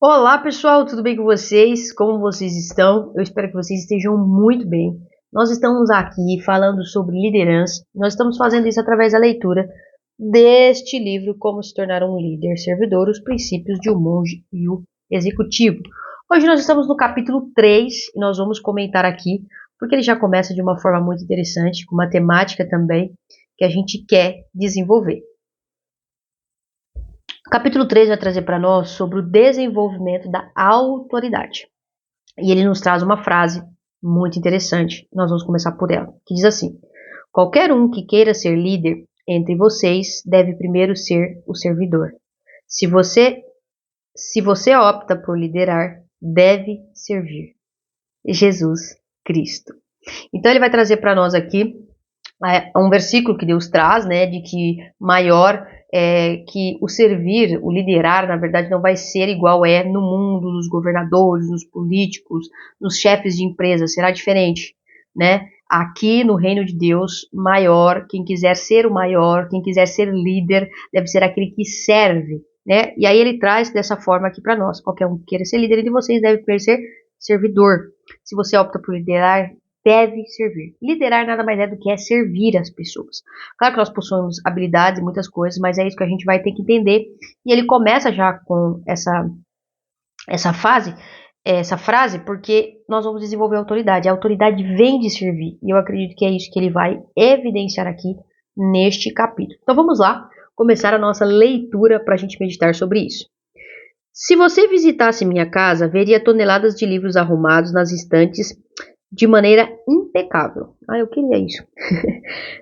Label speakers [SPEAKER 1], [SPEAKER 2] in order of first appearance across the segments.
[SPEAKER 1] Olá pessoal, tudo bem com vocês? Como vocês estão? Eu espero que vocês estejam muito bem. Nós estamos aqui falando sobre liderança. Nós estamos fazendo isso através da leitura deste livro, Como se tornar um líder servidor, os princípios de um monge e o executivo. Hoje nós estamos no capítulo 3 e nós vamos comentar aqui, porque ele já começa de uma forma muito interessante, com uma temática também que a gente quer desenvolver. O capítulo 3 vai trazer para nós sobre o desenvolvimento da autoridade. E ele nos traz uma frase muito interessante. Nós vamos começar por ela, que diz assim: qualquer um que queira ser líder entre vocês deve primeiro ser o servidor. Se você opta por liderar, deve servir. Jesus Cristo. Então ele vai trazer para nós aqui um versículo que Deus traz, né, de que maior é que o servir, o liderar, na verdade, não vai ser igual é no mundo, nos governadores, nos políticos, nos chefes de empresa, será diferente, né? Aqui no reino de Deus, maior, quem quiser ser o maior, quem quiser ser líder, deve ser aquele que serve, né? E aí ele traz dessa forma aqui para nós, qualquer um que queira ser líder de vocês deve ser servidor. Se você opta por liderar, deve servir. Liderar nada mais é do que servir as pessoas. Claro que nós possuímos habilidades e muitas coisas, mas é isso que a gente vai ter que entender. E ele começa já com essa frase, porque nós vamos desenvolver autoridade. A autoridade vem de servir. E eu acredito que é isso que ele vai evidenciar aqui neste capítulo. Então vamos lá, começar a nossa leitura para a gente meditar sobre isso. Se você visitasse minha casa, veria toneladas de livros arrumados nas estantes de maneira impecável. Eu queria isso.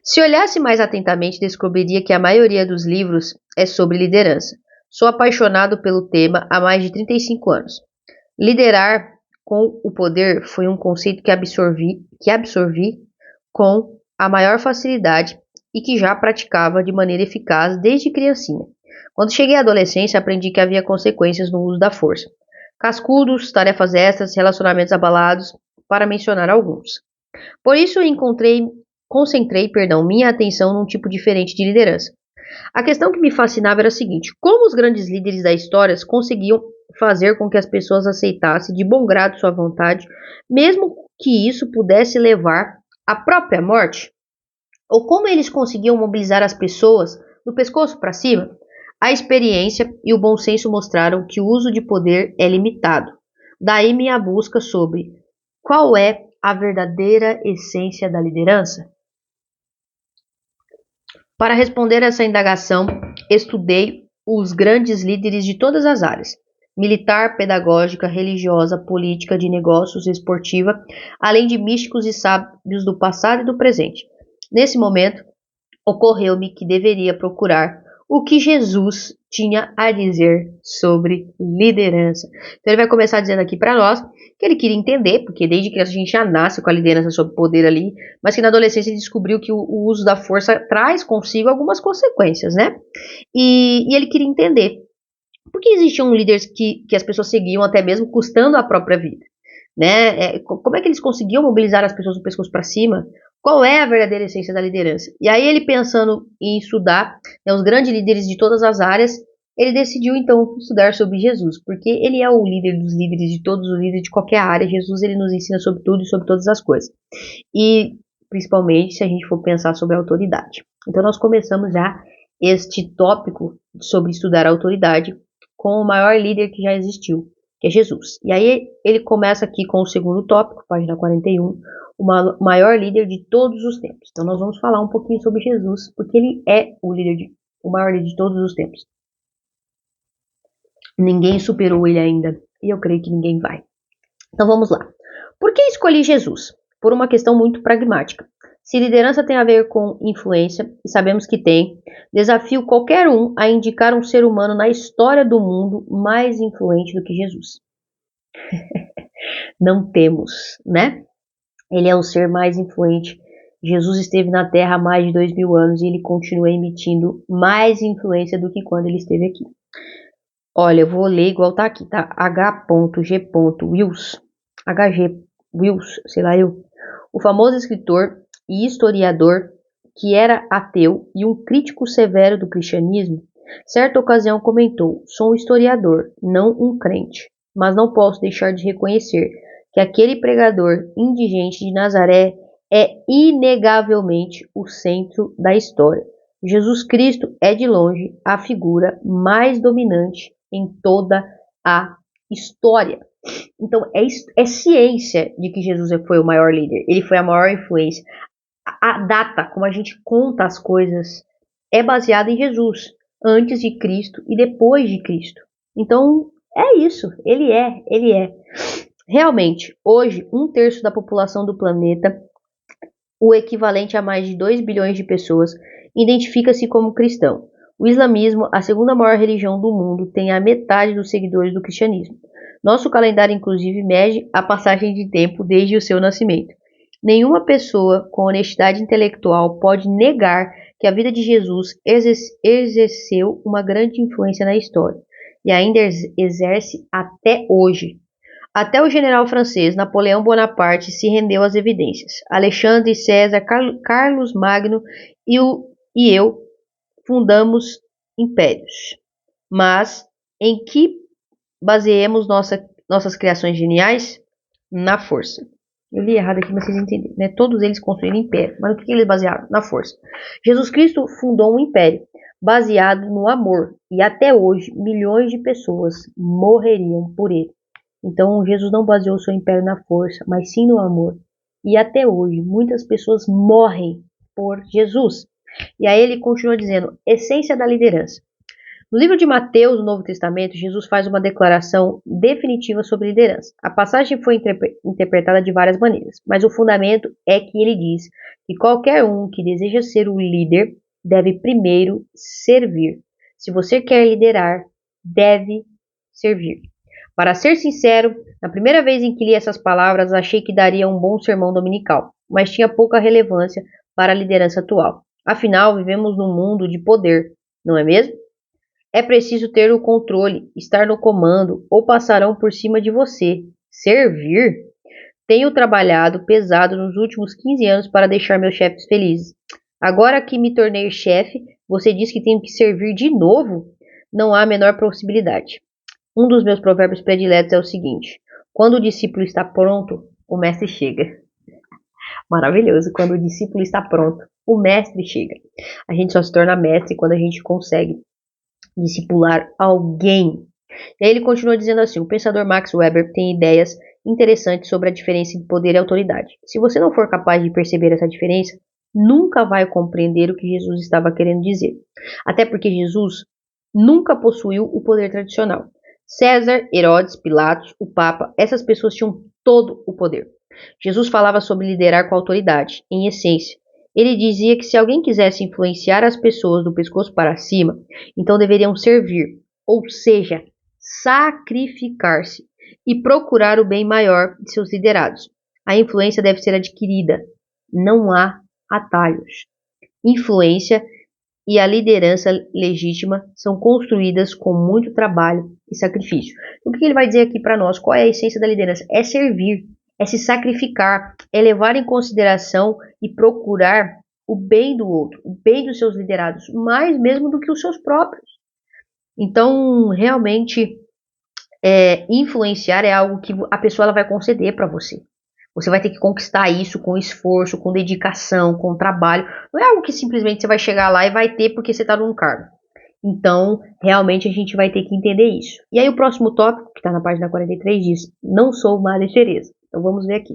[SPEAKER 1] Se olhasse mais atentamente, descobriria que a maioria dos livros é sobre liderança. Sou apaixonado pelo tema há mais de 35 anos. Liderar com o poder foi um conceito que absorvi com a maior facilidade e que já praticava de maneira eficaz desde criancinha. Quando cheguei à adolescência, aprendi que havia consequências no uso da força. Cascudos, tarefas extras, relacionamentos abalados, para mencionar alguns. Por isso, concentrei minha atenção num tipo diferente de liderança. A questão que me fascinava era a seguinte: como os grandes líderes da história conseguiam fazer com que as pessoas aceitassem de bom grado sua vontade, mesmo que isso pudesse levar à própria morte? Ou como eles conseguiam mobilizar as pessoas do pescoço para cima? A experiência e o bom senso mostraram que o uso de poder é limitado. Daí minha busca sobre qual é a verdadeira essência da liderança? Para responder essa indagação, estudei os grandes líderes de todas as áreas: militar, pedagógica, religiosa, política, de negócios, esportiva, além de místicos e sábios do passado e do presente. Nesse momento, ocorreu-me que deveria procurar o que Jesus tinha a dizer sobre liderança. Então ele vai começar dizendo aqui para nós que ele queria entender, porque desde criança a gente já nasce com a liderança sob poder ali, mas que na adolescência ele descobriu que o uso da força traz consigo algumas consequências, né? E ele queria entender por que existiam líderes que as pessoas seguiam até mesmo custando a própria vida, né? Como é que eles conseguiam mobilizar as pessoas do pescoço para cima? Qual é a verdadeira essência da liderança? E aí ele, pensando em estudar, né, os grandes líderes de todas as áreas, ele decidiu então estudar sobre Jesus, porque ele é o líder dos líderes, de todos os líderes de qualquer área. Jesus, ele nos ensina sobre tudo e sobre todas as coisas. E principalmente se a gente for pensar sobre a autoridade. Então nós começamos já este tópico sobre estudar a autoridade com o maior líder que já existiu, que é Jesus. E aí ele começa aqui com o segundo tópico, página 41, o maior líder de todos os tempos. Então nós vamos falar um pouquinho sobre Jesus, porque ele é o maior líder de todos os tempos. Ninguém superou ele ainda, e eu creio que ninguém vai. Então vamos lá. Por que escolhi Jesus? Por uma questão muito pragmática. Se liderança tem a ver com influência, e sabemos que tem, desafio qualquer um a indicar um ser humano na história do mundo mais influente do que Jesus. Não temos, né? Ele é o ser mais influente. Jesus esteve na Terra há mais de 2000 anos e ele continua emitindo mais influência do que quando ele esteve aqui. Olha, eu vou ler igual tá aqui, tá? H.G. Wills, H.G. Wills, sei lá eu, o famoso escritor e historiador que era ateu e um crítico severo do cristianismo, certa ocasião comentou: sou um historiador, não um crente. mas não posso deixar de reconhecer que aquele pregador indigente de Nazaré é inegavelmente o centro da história. Jesus Cristo é de longe a figura mais dominante em toda a história. Então é ciência de que Jesus foi o maior líder, ele foi a maior influência. A data, como a gente conta as coisas, é baseada em Jesus, antes de Cristo e depois de Cristo. Então é isso, ele é. Realmente, hoje, 1/3 da população do planeta, o equivalente a mais de 2 bilhões de pessoas, identifica-se como cristão. O islamismo, a segunda maior religião do mundo, tem a metade dos seguidores do cristianismo. Nosso calendário, inclusive, mede a passagem de tempo desde o seu nascimento. Nenhuma pessoa com honestidade intelectual pode negar que a vida de Jesus exerceu uma grande influência na história e ainda exerce até hoje. Até o general francês Napoleão Bonaparte se rendeu às evidências. Alexandre, César, Carlos Magno e eu fundamos impérios. Mas em que baseemos nossas criações geniais? Na força. Eu li errado aqui, mas vocês entenderam, né? Todos eles construíram império. Mas no que eles basearam? Na força. Jesus Cristo fundou um império baseado no amor. E até hoje, milhões de pessoas morreriam por ele. Então, Jesus não baseou seu império na força, mas sim no amor. E até hoje, muitas pessoas morrem por Jesus. E aí ele continua dizendo, essência da liderança. No livro de Mateus, do Novo Testamento, Jesus faz uma declaração definitiva sobre liderança. A passagem foi interpretada de várias maneiras, mas o fundamento é que ele diz que qualquer um que deseja ser o líder deve primeiro servir. Se você quer liderar, deve servir. Para ser sincero, na primeira vez em que li essas palavras, achei que daria um bom sermão dominical, mas tinha pouca relevância para a liderança atual. Afinal, vivemos num mundo de poder, não é mesmo? É preciso ter o controle, estar no comando, ou passarão por cima de você. Servir? Tenho trabalhado pesado nos últimos 15 anos para deixar meus chefes felizes. Agora que me tornei chefe, você diz que tenho que servir de novo? Não há a menor possibilidade. Um dos meus provérbios prediletos é o seguinte: quando o discípulo está pronto, o mestre chega. Maravilhoso, quando o discípulo está pronto, o mestre chega. A gente só se torna mestre quando a gente consegue discipular alguém. E aí ele continua dizendo assim: o pensador Max Weber tem ideias interessantes sobre a diferença entre poder e autoridade. Se você não for capaz de perceber essa diferença, nunca vai compreender o que Jesus estava querendo dizer. Até porque Jesus nunca possuiu o poder tradicional. César, Herodes, Pilatos, o Papa, essas pessoas tinham todo o poder. Jesus falava sobre liderar com autoridade, em essência. Ele dizia que se alguém quisesse influenciar as pessoas do pescoço para cima, então deveriam servir, ou seja, sacrificar-se e procurar o bem maior de seus liderados. A influência deve ser adquirida. Não há atalhos. Influência e a liderança legítima são construídas com muito trabalho e sacrifício. O que ele vai dizer aqui para nós? Qual é a essência da liderança? É servir, é se sacrificar, é levar em consideração e procurar o bem do outro, o bem dos seus liderados, mais mesmo do que os seus próprios. Então, realmente, influenciar é algo que a pessoa ela vai conceder para você. Você vai ter que conquistar isso com esforço, com dedicação, com trabalho. Não é algo que simplesmente você vai chegar lá e vai ter porque você está num cargo. Então, realmente a gente vai ter que entender isso. E aí o próximo tópico, que está na página 43, diz: não sou Madre Teresa. Então vamos ver aqui.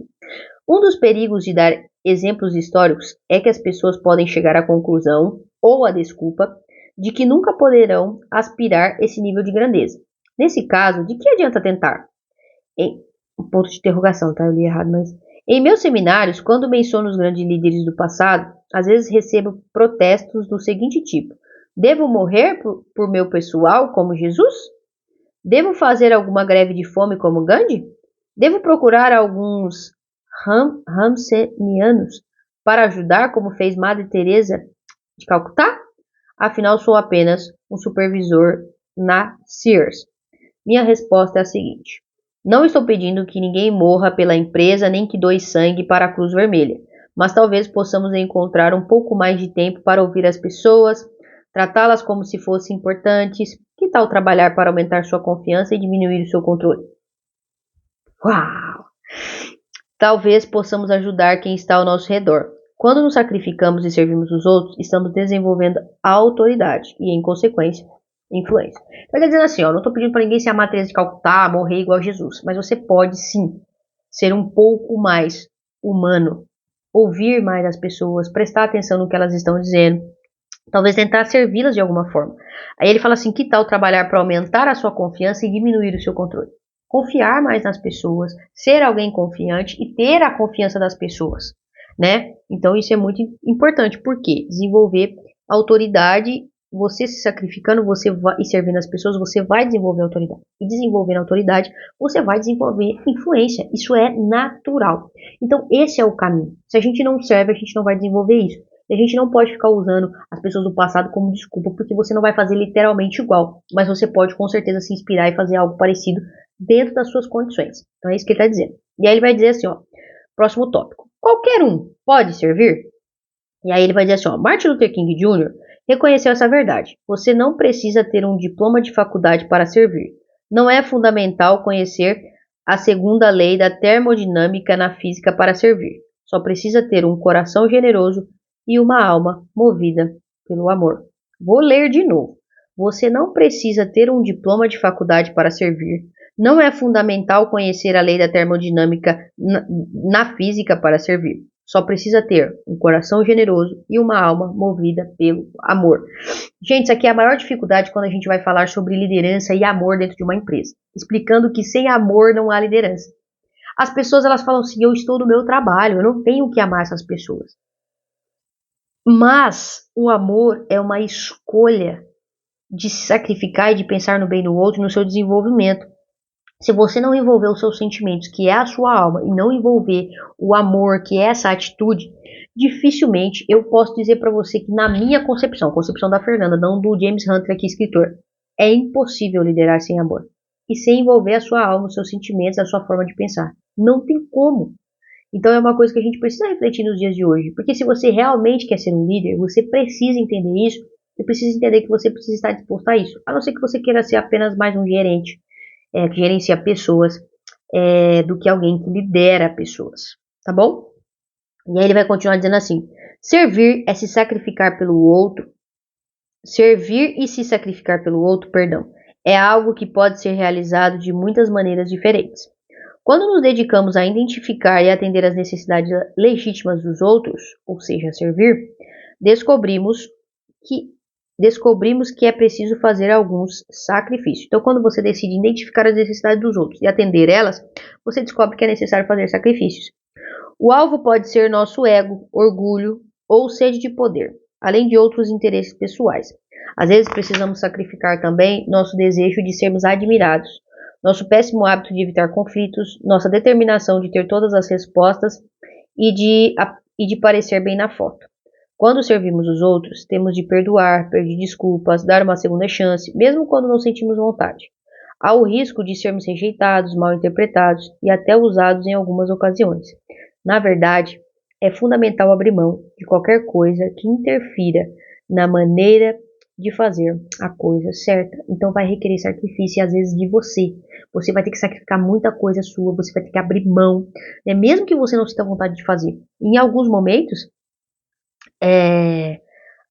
[SPEAKER 1] Um dos perigos de dar exemplos históricos é que as pessoas podem chegar à conclusão, ou à desculpa, de que nunca poderão aspirar esse nível de grandeza. Nesse caso, de que adianta tentar? Um ponto de interrogação, tá? Eu li errado, mas... Em meus seminários, quando menciono os grandes líderes do passado, às vezes recebo protestos do seguinte tipo: devo morrer por meu pessoal como Jesus? Devo fazer alguma greve de fome como Gandhi? Devo procurar alguns Ramsenianos para ajudar como fez Madre Teresa de Calcutá? Afinal, sou apenas um supervisor na Sears. Minha resposta é a seguinte: não estou pedindo que ninguém morra pela empresa nem que doe sangue para a Cruz Vermelha, mas talvez possamos encontrar um pouco mais de tempo para ouvir as pessoas, tratá-las como se fossem importantes. Que tal trabalhar para aumentar sua confiança e diminuir o seu controle? Uau! Talvez possamos ajudar quem está ao nosso redor. Quando nos sacrificamos e servimos os outros, estamos desenvolvendo autoridade e, em consequência, influência. Então, quer dizer assim, ó, não estou pedindo para ninguém ser a Teresa de Calcutá, morrer igual a Jesus, mas você pode sim ser um pouco mais humano, ouvir mais as pessoas, prestar atenção no que elas estão dizendo, talvez tentar servi-las de alguma forma. Aí ele fala assim, que tal trabalhar para aumentar a sua confiança e diminuir o seu controle? Confiar mais nas pessoas, ser alguém confiante e ter a confiança das pessoas, né? Então isso é muito importante, porque desenvolver autoridade, você se sacrificando, você vai, e servindo as pessoas, você vai desenvolver autoridade. E desenvolvendo autoridade, você vai desenvolver influência. Isso é natural. Então esse é o caminho. Se a gente não serve, a gente não vai desenvolver isso. E a gente não pode ficar usando as pessoas do passado como desculpa, porque você não vai fazer literalmente igual, mas você pode com certeza se inspirar e fazer algo parecido dentro das suas condições. Então é isso que ele está dizendo. E aí ele vai dizer assim, ó, próximo tópico. Qualquer um pode servir? E aí ele vai dizer assim, ó, Martin Luther King Jr. reconheceu essa verdade. Você não precisa ter um diploma de faculdade para servir. Não é fundamental conhecer a segunda lei da termodinâmica na física para servir. Só precisa ter um coração generoso e uma alma movida pelo amor. Vou ler de novo. Você não precisa ter um diploma de faculdade para servir. Não é fundamental conhecer a lei da termodinâmica na física para servir. Só precisa ter um coração generoso e uma alma movida pelo amor. Gente, isso aqui é a maior dificuldade quando a gente vai falar sobre liderança e amor dentro de uma empresa. Explicando que sem amor não há liderança. As pessoas elas falam assim, eu estou no meu trabalho, eu não tenho que amar essas pessoas. Mas o amor é uma escolha de se sacrificar e de pensar no bem do outro, no seu desenvolvimento. Se você não envolver os seus sentimentos, que é a sua alma, e não envolver o amor, que é essa atitude, dificilmente eu posso dizer para você que na minha concepção da Fernanda, não do James Hunter aqui, escritor, é impossível liderar sem amor. E sem envolver a sua alma, os seus sentimentos, a sua forma de pensar. Não tem como. Então é uma coisa que a gente precisa refletir nos dias de hoje. Porque se você realmente quer ser um líder, você precisa entender isso. Você precisa entender que você precisa estar disposto a isso. A não ser que você queira ser apenas mais um gerente, que gerencia pessoas, do que alguém que lidera pessoas. Tá bom? E aí ele vai continuar dizendo assim: servir é se sacrificar pelo outro. Servir e se sacrificar pelo outro, perdão, é algo que pode ser realizado de muitas maneiras diferentes. Quando nos dedicamos a identificar e atender às necessidades legítimas dos outros, ou seja, servir, descobrimos que é preciso fazer alguns sacrifícios. Então, quando você decide identificar as necessidades dos outros e atender elas, você descobre que é necessário fazer sacrifícios. O alvo pode ser nosso ego, orgulho ou sede de poder, além de outros interesses pessoais. Às vezes precisamos sacrificar também nosso desejo de sermos admirados, nosso péssimo hábito de evitar conflitos, nossa determinação de ter todas as respostas e de parecer bem na foto. Quando servimos os outros, temos de perdoar, pedir desculpas, dar uma segunda chance, mesmo quando não sentimos vontade. Há o risco de sermos rejeitados, mal interpretados e até usados em algumas ocasiões. Na verdade, é fundamental abrir mão de qualquer coisa que interfira na maneira de fazer a coisa certa. Então vai requerer sacrifício, às vezes, de você. Você vai ter que sacrificar muita coisa sua, você vai ter que abrir mão, né? Mesmo que você não sinta vontade de fazer. Em alguns momentos,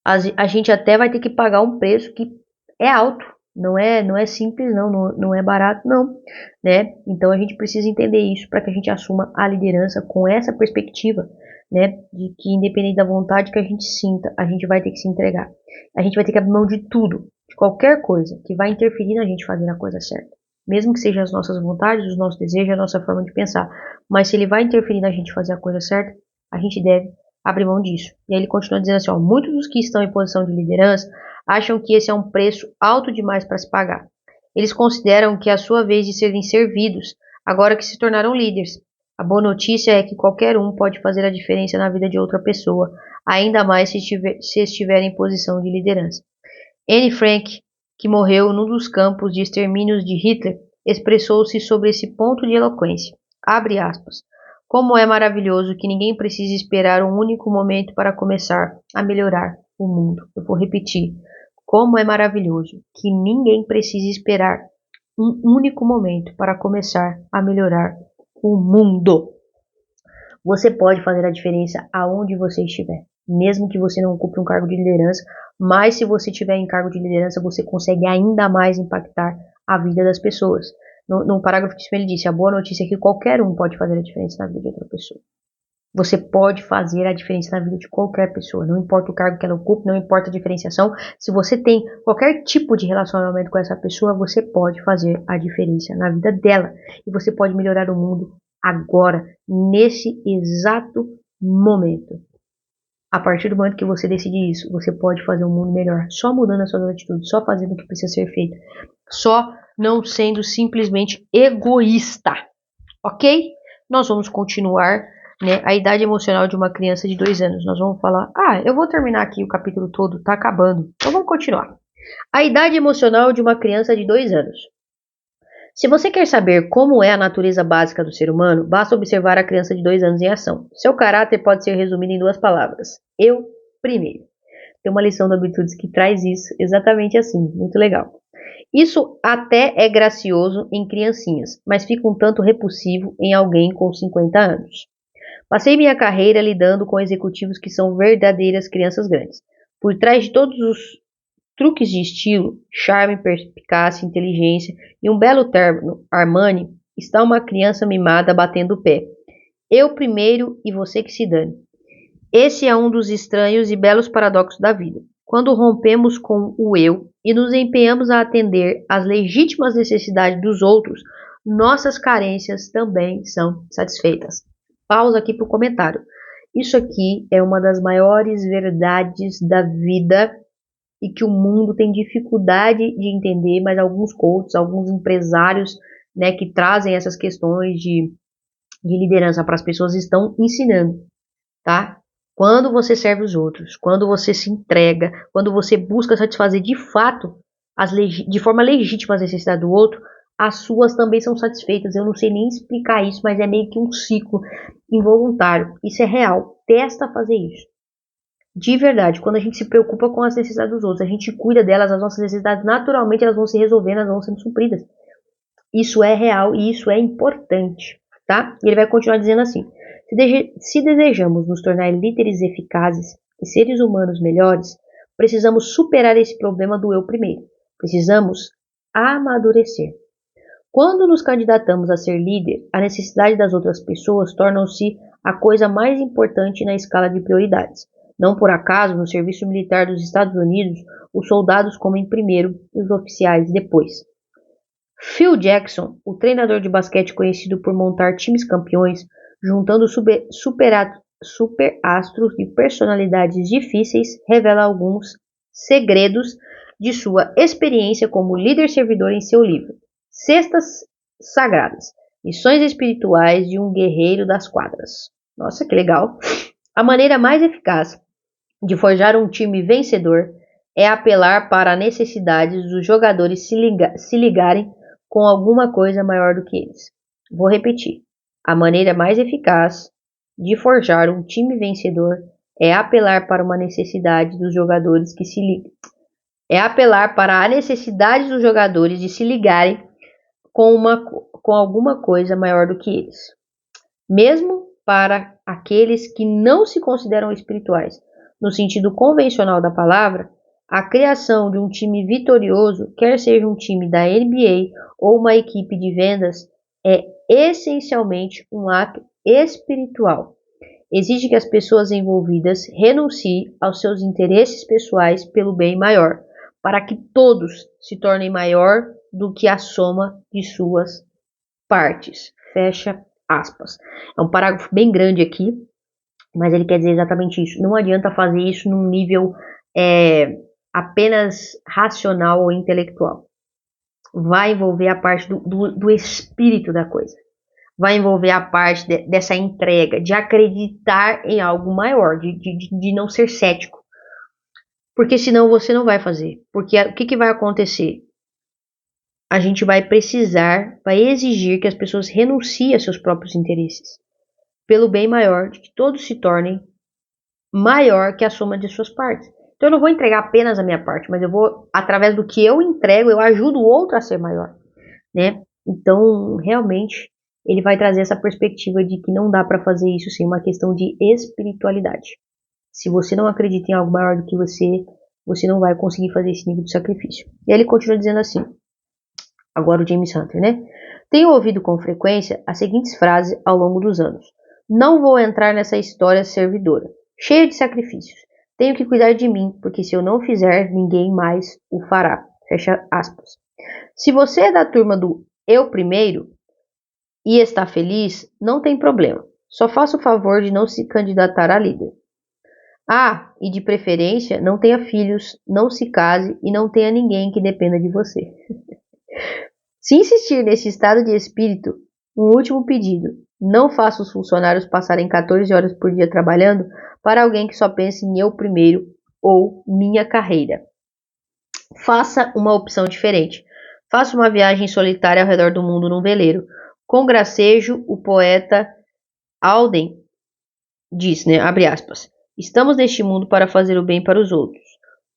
[SPEAKER 1] a gente até vai ter que pagar um preço que é alto. Não é simples, não é barato, não, né? Então a gente precisa entender isso para que a gente assuma a liderança com essa perspectiva, né? De que independente da vontade que a gente sinta, a gente vai ter que se entregar. A gente vai ter que abrir mão de tudo, de qualquer coisa que vai interferir na gente fazer a coisa certa. Mesmo que sejam as nossas vontades, os nossos desejos, a nossa forma de pensar. Mas se ele vai interferir na gente fazer a coisa certa, a gente deve abrir mão disso. E aí ele continua dizendo assim, ó, muitos dos que estão em posição de liderança acham que esse é um preço alto demais para se pagar. Eles consideram que é a sua vez de serem servidos, agora que se tornaram líderes. A boa notícia é que qualquer um pode fazer a diferença na vida de outra pessoa, ainda mais se estiver em posição de liderança. Anne Frank, que morreu num dos campos de extermínios de Hitler, expressou-se sobre esse ponto de eloquência. Abre aspas. Como é maravilhoso que ninguém precise esperar um único momento para começar a melhorar o mundo. Eu vou repetir. Como é maravilhoso que ninguém precise esperar um único momento para começar a melhorar o mundo. Você pode fazer a diferença aonde você estiver, mesmo que você não ocupe um cargo de liderança, mas se você estiver em cargo de liderança, você consegue ainda mais impactar a vida das pessoas. No parágrafo que ele disse, a boa notícia é que qualquer um pode fazer a diferença na vida de outra pessoa. Você pode fazer a diferença na vida de qualquer pessoa, não importa o cargo que ela ocupe, não importa a diferenciação. Se você tem qualquer tipo de relacionamento com essa pessoa, você pode fazer a diferença na vida dela. E você pode melhorar o mundo agora, nesse exato momento. A partir do momento que você decide isso, você pode fazer um mundo melhor, só mudando as suas atitudes, só fazendo o que precisa ser feito, só não sendo simplesmente egoísta, ok? Nós vamos continuar, né, a idade emocional de uma criança de 2 anos. Nós vamos falar, eu vou terminar aqui o capítulo todo, tá acabando, então vamos continuar. A idade emocional de uma criança de 2 anos. Se você quer saber como é a natureza básica do ser humano, basta observar a criança de 2 anos em ação. Seu caráter pode ser resumido em 2 palavras. Eu, primeiro. Tem uma lição do Habitudes que traz isso exatamente assim. Muito legal. Isso até é gracioso em criancinhas, mas fica um tanto repulsivo em alguém com 50 anos. Passei minha carreira lidando com executivos que são verdadeiras crianças grandes. Por trás de todos os truques de estilo, charme, perspicácia, inteligência e um belo terno Armani, está uma criança mimada batendo o pé. Eu primeiro e você que se dane. Esse é um dos estranhos e belos paradoxos da vida. Quando rompemos com o eu e nos empenhamos a atender às legítimas necessidades dos outros, nossas carências também são satisfeitas. Pausa aqui para o comentário. Isso aqui é uma das maiores verdades da vida e que o mundo tem dificuldade de entender, mas alguns coaches, alguns empresários, né, que trazem essas questões de liderança para as pessoas estão ensinando, tá? Quando você serve os outros, quando você se entrega, quando você busca satisfazer de fato, de forma legítima as necessidades do outro, as suas também são satisfeitas. Eu não sei nem explicar isso, mas é meio que um ciclo involuntário. Isso é real. Testa fazer isso. De verdade, quando a gente se preocupa com as necessidades dos outros, a gente cuida delas, as nossas necessidades naturalmente elas vão se resolvendo, elas vão sendo supridas. Isso é real e isso é importante, tá? E ele vai continuar dizendo assim: se desejamos nos tornar líderes eficazes e seres humanos melhores, precisamos superar esse problema do eu primeiro. Precisamos amadurecer. Quando nos candidatamos a ser líder, a necessidade das outras pessoas torna-se a coisa mais importante na escala de prioridades. Não por acaso, no serviço militar dos Estados Unidos, os soldados comem primeiro e os oficiais depois. Phil Jackson, o treinador de basquete conhecido por montar times campeões, juntando superastros de personalidades difíceis, revela alguns segredos de sua experiência como líder servidor em seu livro Cestas Sagradas, Missões Espirituais de um Guerreiro das Quadras. Nossa, que legal! A maneira mais eficaz de forjar um time vencedor é apelar para a necessidade dos jogadores se ligarem com alguma coisa maior do que eles. Vou repetir. A maneira mais eficaz de forjar um time vencedor é apelar para uma necessidade dos jogadores que se ligam. É apelar para a necessidade dos jogadores de se ligarem com alguma coisa maior do que eles. Mesmo para aqueles que não se consideram espirituais, no sentido convencional da palavra, a criação de um time vitorioso, quer seja um time da NBA ou uma equipe de vendas, é essencialmente um ato espiritual. Exige que as pessoas envolvidas renunciem aos seus interesses pessoais pelo bem maior, para que todos se tornem maior do que a soma de suas partes. Fecha aspas. É um parágrafo bem grande aqui, mas ele quer dizer exatamente isso. Não adianta fazer isso num nível apenas racional ou intelectual. Vai envolver a parte do espírito da coisa. Vai envolver a parte dessa entrega, de acreditar em algo maior, de não ser cético. Porque senão você não vai fazer. Porque o que vai acontecer? A gente vai exigir que as pessoas renunciem a seus próprios interesses, pelo bem maior, de que todos se tornem maior que a soma de suas partes. Então eu não vou entregar apenas a minha parte, mas eu vou, através do que eu entrego, eu ajudo o outro a ser maior, né? Então, realmente, ele vai trazer essa perspectiva de que não dá para fazer isso sem uma questão de espiritualidade. Se você não acredita em algo maior do que você não vai conseguir fazer esse nível de sacrifício. E aí ele continua dizendo assim, agora o James Hunter, né? Tenho ouvido com frequência as seguintes frases ao longo dos anos. Não vou entrar nessa história servidora, cheia de sacrifícios. Tenho que cuidar de mim, porque se eu não fizer, ninguém mais o fará. Fecha aspas. Se você é da turma do eu primeiro e está feliz, não tem problema. Só faça o favor de não se candidatar a líder. Ah, e de preferência, não tenha filhos, não se case e não tenha ninguém que dependa de você. Se insistir nesse estado de espírito, um último pedido. Não faça os funcionários passarem 14 horas por dia trabalhando para alguém que só pense em eu primeiro ou minha carreira. Faça uma opção diferente. Faça uma viagem solitária ao redor do mundo num veleiro. Com gracejo, o poeta Alden diz, né, abre aspas, estamos neste mundo para fazer o bem para os outros.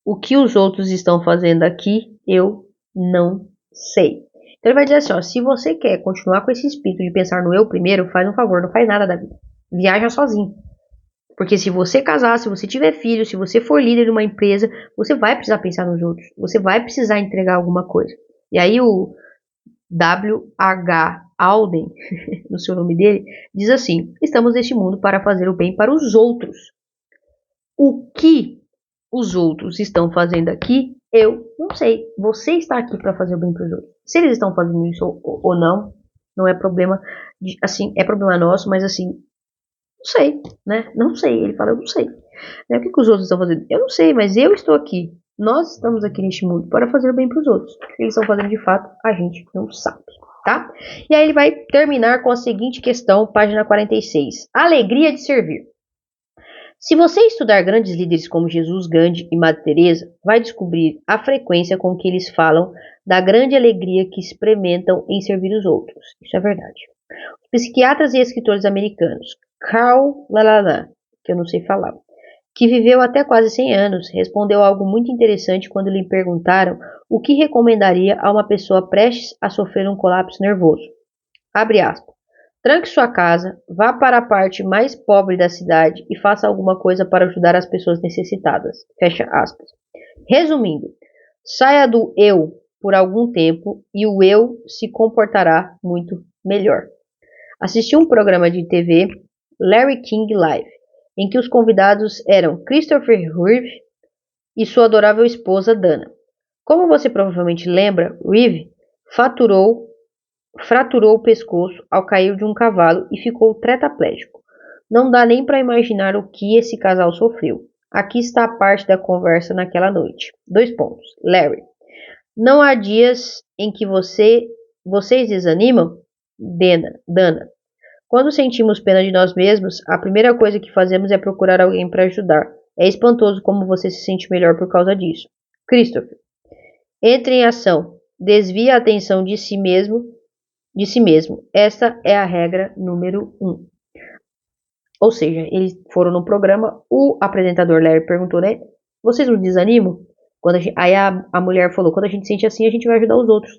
[SPEAKER 1] O que os outros estão fazendo aqui, eu não sei. Então ele vai dizer assim, ó, se você quer continuar com esse espírito de pensar no eu primeiro, faz um favor, não faz nada da vida. Viaja sozinho. Porque se você casar, se você tiver filho, se você for líder de uma empresa, você vai precisar pensar nos outros. Você vai precisar entregar alguma coisa. E aí o W.H. Auden, no seu nome dele, diz assim, estamos neste mundo para fazer o bem para os outros. O que os outros estão fazendo aqui, eu não sei. Você está aqui para fazer o bem para os outros. Se eles estão fazendo isso ou não, não é problema, assim, é problema nosso, mas assim, não sei, né? Não sei. Ele fala, eu não sei. O que os outros estão fazendo? Eu não sei, mas eu estou aqui. Nós estamos aqui neste mundo para fazer o bem para os outros. O que eles estão fazendo de fato, a gente não sabe, tá? E aí ele vai terminar com a seguinte questão, página 46. Alegria de servir. Se você estudar grandes líderes como Jesus, Gandhi e Madre Teresa, vai descobrir a frequência com que eles falam da grande alegria que experimentam em servir os outros. Isso é verdade. Os psiquiatras e escritores americanos, Carl Lalana, que eu não sei falar, que viveu até quase 100 anos, respondeu algo muito interessante quando lhe perguntaram o que recomendaria a uma pessoa prestes a sofrer um colapso nervoso. Abre aspas. Tranque sua casa, vá para a parte mais pobre da cidade e faça alguma coisa para ajudar as pessoas necessitadas. Fecha aspas. Resumindo, saia do eu por algum tempo e o eu se comportará muito melhor. Assisti um programa de TV, Larry King Live, em que os convidados eram Christopher Reeve e sua adorável esposa Dana. Como você provavelmente lembra, Reeve fraturou o pescoço ao cair de um cavalo e ficou tetraplégico. Não dá nem para imaginar o que esse casal sofreu. Aqui está a parte da conversa naquela noite. 2 pontos. Larry. Não há dias em que vocês desanimam? Dana. Quando sentimos pena de nós mesmos, a primeira coisa que fazemos é procurar alguém para ajudar. É espantoso como você se sente melhor por causa disso. Christopher. Entre em ação. Desvie a atenção de si mesmo. Essa é a regra número 1. Ou seja, eles foram no programa, o apresentador Larry perguntou, né? Vocês não desanimam? Aí a mulher falou, quando a gente sente assim, a gente vai ajudar os outros.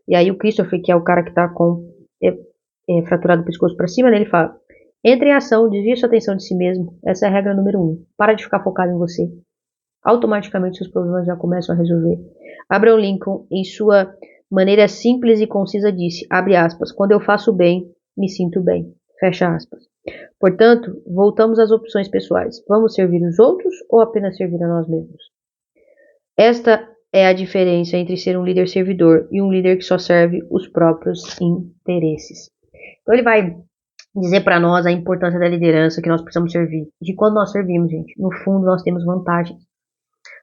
[SPEAKER 1] E aí o Christopher, que é o cara que tá com fraturado o pescoço para cima, né, ele fala, entre em ação, desvie sua atenção de si mesmo. Essa é a regra número 1. Para de ficar focado em você. Automaticamente seus problemas já começam a resolver. Abraham Lincoln, em sua maneira simples e concisa, disse, abre aspas, quando eu faço bem, me sinto bem. Fecha aspas. Portanto, voltamos às opções pessoais. Vamos servir os outros ou apenas servir a nós mesmos? Esta é a diferença entre ser um líder servidor e um líder que só serve os próprios interesses. Então ele vai dizer para nós a importância da liderança, que nós precisamos servir. E quando nós servimos, gente, no fundo nós temos vantagens.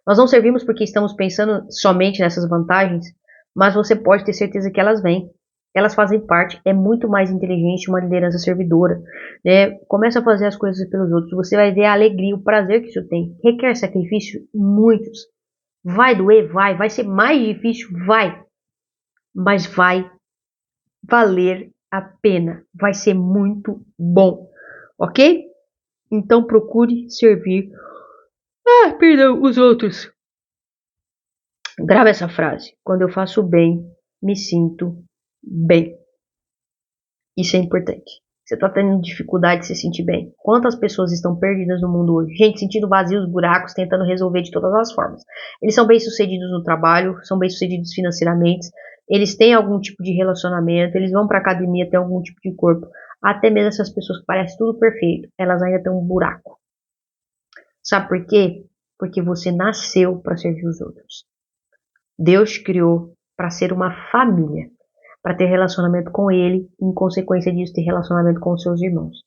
[SPEAKER 1] Nós não servimos porque estamos pensando somente nessas vantagens, mas você pode ter certeza que elas vêm. Elas fazem parte, é muito mais inteligente uma liderança servidora, né? Começa a fazer as coisas pelos outros, você vai ver a alegria, o prazer que isso tem. Requer sacrifício? Muitos. Vai doer? Vai ser mais difícil? Vai. Mas vai valer a pena. Vai ser muito bom, ok? Então procure servir os outros. Grava essa frase. Quando eu faço o bem, me sinto bem. Isso é importante. Você está tendo dificuldade de se sentir bem. Quantas pessoas estão perdidas no mundo hoje? Gente, sentindo vazios, buracos, tentando resolver de todas as formas. Eles são bem-sucedidos no trabalho, são bem-sucedidos financeiramente, eles têm algum tipo de relacionamento, eles vão para academia, têm algum tipo de corpo. Até mesmo essas pessoas que parecem tudo perfeito, elas ainda têm um buraco. Sabe por quê? Porque você nasceu para servir os outros. Deus criou para ser uma família, para ter relacionamento com Ele e, em consequência disso, ter relacionamento com os seus irmãos.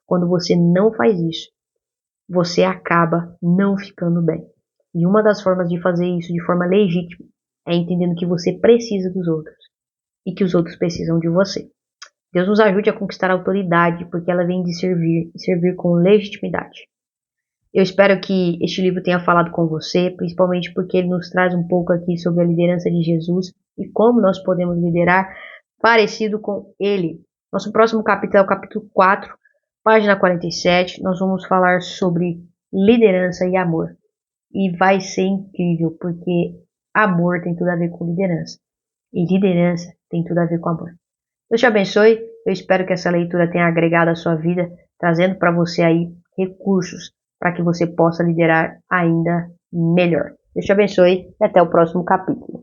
[SPEAKER 1] Quando você não faz isso, você acaba não ficando bem. E uma das formas de fazer isso de forma legítima é entendendo que você precisa dos outros e que os outros precisam de você. Deus nos ajude a conquistar a autoridade, porque ela vem de servir e servir com legitimidade. Eu espero que este livro tenha falado com você, principalmente porque ele nos traz um pouco aqui sobre a liderança de Jesus e como nós podemos liderar parecido com ele. Nosso próximo capítulo é o capítulo 4, página 47. Nós vamos falar sobre liderança e amor. E vai ser incrível, porque amor tem tudo a ver com liderança. E liderança tem tudo a ver com amor. Deus te abençoe. Eu espero que essa leitura tenha agregado à sua vida, trazendo para você aí recursos para que você possa liderar ainda melhor. Deus te abençoe e até o próximo capítulo.